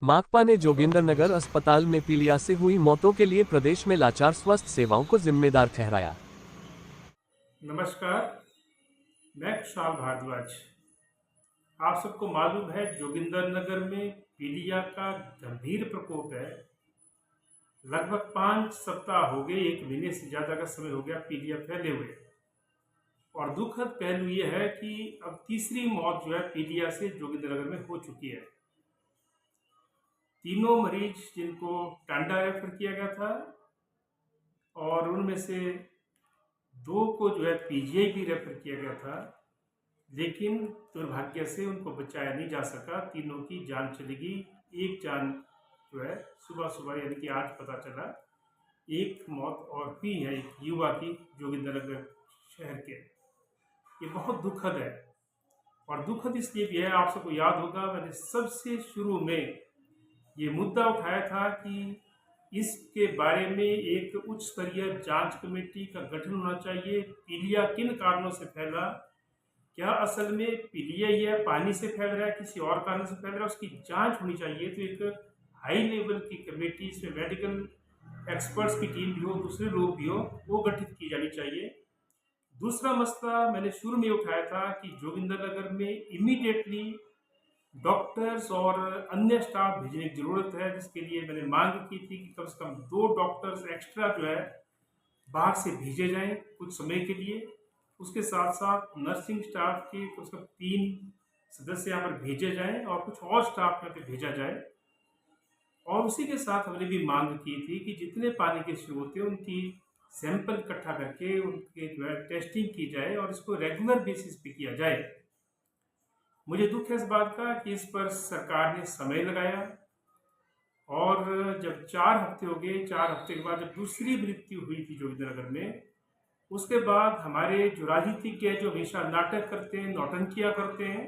माकपा ने जोगिंदरनगर अस्पताल में पीलिया से हुई मौतों के लिए प्रदेश में लाचार स्वास्थ्य सेवाओं को जिम्मेदार ठहराया। नमस्कार, मैं कुशाल भारद्वाज। आप सबको मालूम है जोगिंदरनगर में पीलिया का गंभीर प्रकोप है। लगभग 5 सप्ताह हो गए, 1 महीने से ज़्यादा का समय हो गया पीलिया फैले हुए। और दुखद पहलू ये है कि अब तीसरी मौत जो है पीलिया से जोगिंदरनगर में हो चुकी है। तीनों मरीज जिनको टांडा रेफर किया गया था और उनमें से 2 को जो है पीजीआई भी रेफर किया गया था, लेकिन दुर्भाग्य से उनको बचाया नहीं जा सका। तीनों की जान चली गई। एक जान जो है सुबह यानी कि आज पता चला, एक मौत और हुई है एक युवा की जोगिंदरनगर शहर के। ये बहुत दुखद है और दुखद इसलिए भी है, आप सबको याद होगा मैंने सबसे शुरू में ये मुद्दा उठाया था कि इसके बारे में एक उच्च स्तरीय जांच कमेटी का गठन होना चाहिए। पीलिया किन कारणों से फैला, क्या असल में पीलिया यह पानी से फैल रहा है, किसी और कारण से फैल रहा है, उसकी जांच होनी चाहिए। तो एक हाई लेवल की कमेटी, इसमें मेडिकल एक्सपर्ट्स की टीम भी हो, दूसरे लोग भी हो, वो गठित की जानी चाहिए। दूसरा मसला मैंने शुरू में उठाया था कि जोगिंदरनगर में इमीडिएटली डॉक्टर्स और अन्य स्टाफ भेजने की जरूरत है, जिसके लिए मैंने मांग की थी कि कम से कम 2 डॉक्टर्स एक्स्ट्रा जो है बाहर से भेजे जाएं कुछ समय के लिए। उसके साथ साथ नर्सिंग स्टाफ के कम से कम 3 सदस्य यहाँ पर भेजे जाएं और कुछ और स्टाफ यहाँ पे भेजा जाए। और उसी के साथ हमने भी मांग की थी कि जितने पानी के स्रोत हैं उनकी सैंपल इकट्ठा करके उनके जो है टेस्टिंग की जाए और इसको रेगुलर बेसिस पे किया जाए। मुझे दुख है इस बात का कि इस पर सरकार ने समय लगाया और जब 4 हफ्ते हो गए, 4 हफ्ते के बाद जब दूसरी मृत्यु हुई थी जोगिंदरनगर में, उसके बाद हमारे जो राजनीतिज्ञ जो हमेशा नाटक करते हैं, नौटंकियाँ करते हैं,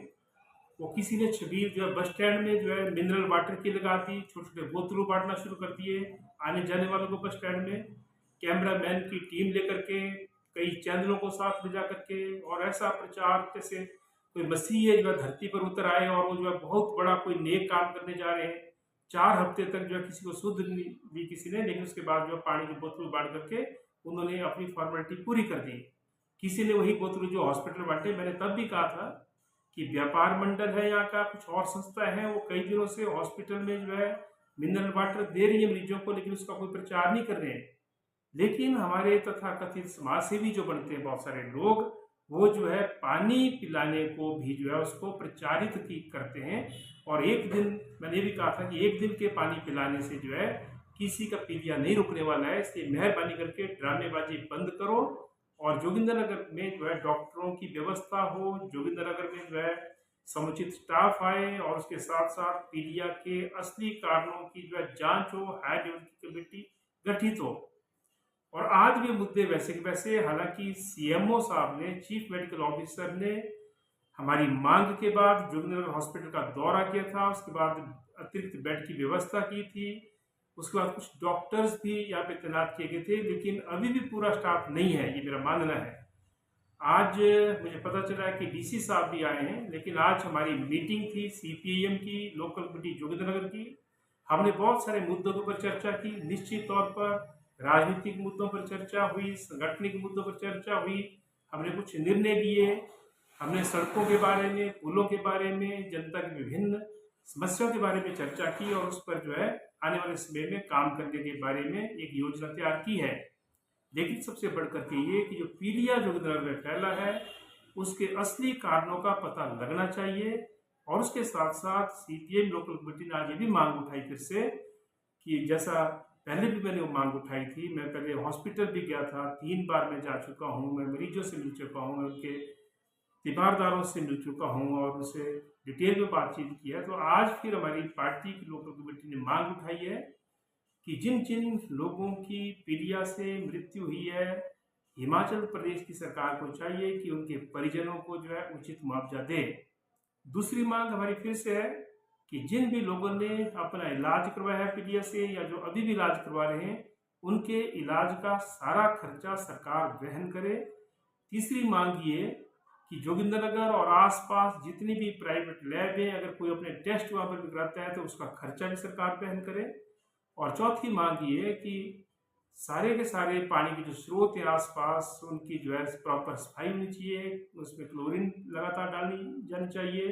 वो किसी ने छबील जो है बस स्टैंड में जो है मिनरल वाटर की लगा दी, छोटे छोटे बोतलों बांटना शुरू कर दिए आने जाने वालों को बस स्टैंड में, कैमरामैन की टीम लेकर के, कई चैनलों को साथ ले जा करके, और ऐसा प्रचार जैसे कोई मसीह है जो है धरती पर उतर आए और वो जो है बहुत बड़ा कोई नेक काम करने जा रहे हैं। 4 हफ्ते तक जो है किसी को शुद्ध नहीं दी किसी ने, लेकिन उसके बाद जो पानी की बोतल बांट करके उन्होंने अपनी फॉर्मेलिटी पूरी कर दी। किसी ने वही बोतल जो हॉस्पिटल बांटे। मैंने तब भी कहा था कि व्यापार मंडल है यहाँ का, कुछ और संस्था है, वो कई दिनों से हॉस्पिटल में जो है मिनरल वाटर दे रही है मरीजों को, लेकिन उसका कोई प्रचार नहीं कर रहे हैं। लेकिन हमारे तथाकथित समाज सेवी जो बनते हैं बहुत सारे लोग, वो जो है पानी पिलाने को भी जो है उसको प्रचारित करते हैं। और एक दिन मैंने भी कहा था कि एक दिन के पानी पिलाने से जो है किसी का पीलिया नहीं रुकने वाला है, इसलिए मेहरबानी करके ड्रामेबाजी बंद करो और जोगिंदरनगर में जो है डॉक्टरों की व्यवस्था हो, जोगिंदरनगर में जो है समुचित स्टाफ आए और उसके साथ साथ पीलिया के असली कारणों की जो है जांच हो, हाई लेवल की कमेटी गठित हो। और आज भी मुद्दे वैसे के वैसे, हालांकि सीएमओ साहब ने, चीफ मेडिकल ऑफिसर ने हमारी मांग के बाद जोगिंदरनगर हॉस्पिटल का दौरा किया था, उसके बाद अतिरिक्त बेड की व्यवस्था की थी, उसके बाद कुछ डॉक्टर्स भी यहाँ पे तैनात किए गए थे, लेकिन अभी भी पूरा स्टाफ नहीं है, ये मेरा मानना है। आज मुझे पता चला है कि डीसी साहब भी आए हैं, लेकिन आज हमारी मीटिंग थी सीपीआईएम की, लोकल कमेटी जोगिंदरनगर की। हमने बहुत सारे मुद्दों के ऊपर चर्चा की। निश्चित तौर पर राजनीतिक मुद्दों पर चर्चा हुई, संगठनिक मुद्दों पर चर्चा हुई, हमने कुछ निर्णय लिए, हमने सड़कों के बारे में, पुलों के बारे में, जनता की विभिन्न समस्याओं के बारे में चर्चा की और उस पर जो है आने वाले समय में काम करने के बारे में एक योजना तैयार की है। लेकिन सबसे बढ़कर के ये कि जो पीलिया जोगिंदरनगर में फैला है उसके असली कारणों का पता लगना चाहिए। और उसके साथ साथ सीपीएम लोकल कमेटी ने आज ये भी मांग उठाई फिर से कि जैसा पहले भी मैंने वो मांग उठाई थी, मैं पहले हॉस्पिटल भी गया था, 3 बार मैं जा चुका हूँ, मैं मरीजों से मिल चुका हूँ, मैं उनके तीमारदारों से मिल चुका हूँ और उनसे डिटेल में बातचीत की है। तो आज फिर हमारी पार्टी की लोकल कमेटी ने मांग उठाई है कि जिन जिन लोगों की पीलिया से मृत्यु हुई है, हिमाचल प्रदेश की सरकार को चाहिए कि उनके परिजनों को जो है उचित मुआवजा दे। दूसरी मांग हमारी फिर से है कि जिन भी लोगों ने अपना इलाज करवाया है पीलिया से या जो अभी भी इलाज करवा रहे हैं, उनके इलाज का सारा खर्चा सरकार वहन करे। तीसरी मांग ये कि जोगिंदरनगर और आसपास जितनी भी प्राइवेट लैब हैं, अगर कोई अपने टेस्ट वहाँ पर भी कराता है तो उसका खर्चा भी सरकार वहन करे। और चौथी मांग ये है कि सारे के सारे पानी के जो स्रोत हैं आसपास, उनकी जो है प्रॉपर सफाई होनी चाहिए, उसमें क्लोरीन लगातार डालनी जानी चाहिए,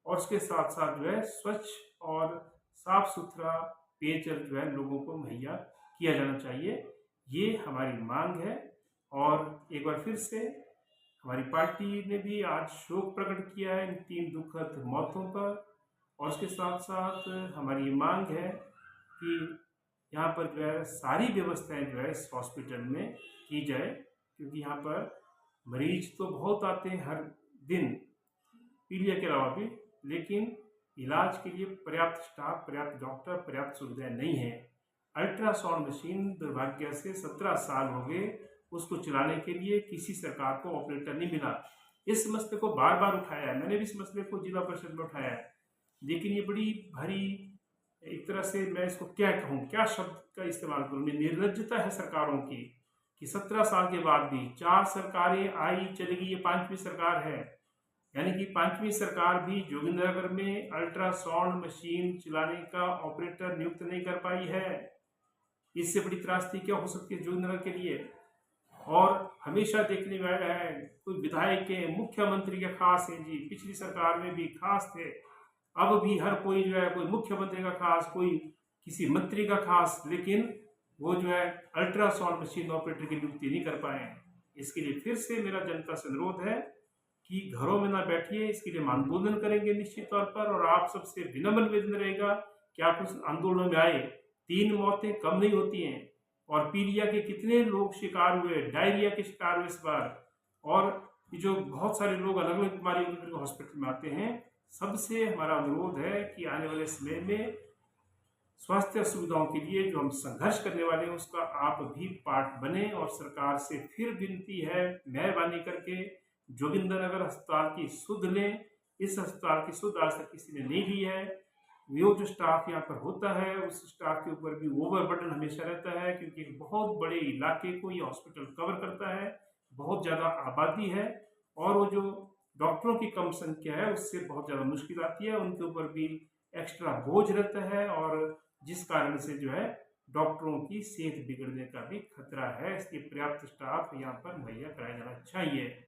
और उसके साथ साथ जो है स्वच्छ और साफ सुथरा पेयजल जो है लोगों को मुहैया किया जाना चाहिए। ये हमारी मांग है। और एक बार फिर से हमारी पार्टी ने भी आज शोक प्रकट किया है इन 3 दुखद मौतों पर। और उसके साथ साथ हमारी ये मांग है कि यहाँ पर जो है सारी व्यवस्थाएं जो है इस हॉस्पिटल में की जाए, क्योंकि यहाँ पर मरीज तो बहुत आते हैं हर दिन पीलिया के अलावा भी, लेकिन इलाज के लिए पर्याप्त स्टाफ, पर्याप्त डॉक्टर, पर्याप्त सुविधाएं नहीं है। अल्ट्रासाउंड मशीन दुर्भाग्य से 17 साल हो गए उसको चलाने के लिए किसी सरकार को ऑपरेटर नहीं मिला। इस मसले को बार बार उठाया है, मैंने भी इस मसले को जिला परिषद में उठाया है, लेकिन ये बड़ी भारी, एक तरह से मैं इसको क्या कहूँ, क्या शब्द का इस्तेमाल करूँ, निर्लज्जता है सरकारों की कि 17 साल के बाद भी 4 सरकारें आई चली गई, ये 5वीं सरकार है। यानी कि 5वीं सरकार भी जोगिंदरनगर में अल्ट्रासाउंड मशीन चलाने का ऑपरेटर नियुक्त नहीं कर पाई है। इससे बड़ी त्रासदी क्या हो सकती है जोगिंदरनगर के लिए। और हमेशा देखने में आया है, कोई विधायक के मुख्यमंत्री के खास हैं जी, पिछली सरकार में भी खास थे, अब भी हर कोई जो है कोई मुख्यमंत्री का खास, कोई किसी मंत्री का खास, लेकिन वो जो है अल्ट्रासाउंड मशीन ऑपरेटर की नियुक्ति नहीं कर पाए हैं। इसके लिए फिर से मेरा जनता से अनुरोध है कि घरों में ना बैठिए, इसके लिए हम आंदोलन करेंगे निश्चित तौर पर। और आप सबसे विनम्र निवेदन रहेगा कि आप उस आंदोलन में आए। 3 मौतें कम नहीं होती हैं, और पीलिया के कितने लोग शिकार हुए, डायरिया के शिकार हुए इस बार, और जो बहुत सारे लोग अलग अलग बीमारी के हॉस्पिटल में आते हैं। सबसे हमारा अनुरोध है कि आने वाले समय में स्वास्थ्य सुविधाओं के लिए जो हम संघर्ष करने वाले हैं उसका आप भी पार्ट बने। और सरकार से फिर विनती है, मेहरबानी करके जोगिंदरनगर अस्पताल की सुध लें। इस अस्पताल की सुध आज तक किसी ने नहीं ली है। वो जो स्टाफ यहाँ पर होता है उस स्टाफ के ऊपर भी ओवरबर्डन हमेशा रहता है, क्योंकि एक बहुत बड़े इलाके को ये हॉस्पिटल कवर करता है, बहुत ज़्यादा आबादी है, और वो जो डॉक्टरों की कम संख्या है उससे बहुत ज़्यादा मुश्किल आती है, उनके ऊपर भी एक्स्ट्रा बोझ रहता है, और जिस कारण से जो है डॉक्टरों की सेहत बिगड़ने का भी खतरा है। इसलिए पर्याप्त स्टाफ यहाँ पर मुहैया कराया जाना चाहिए।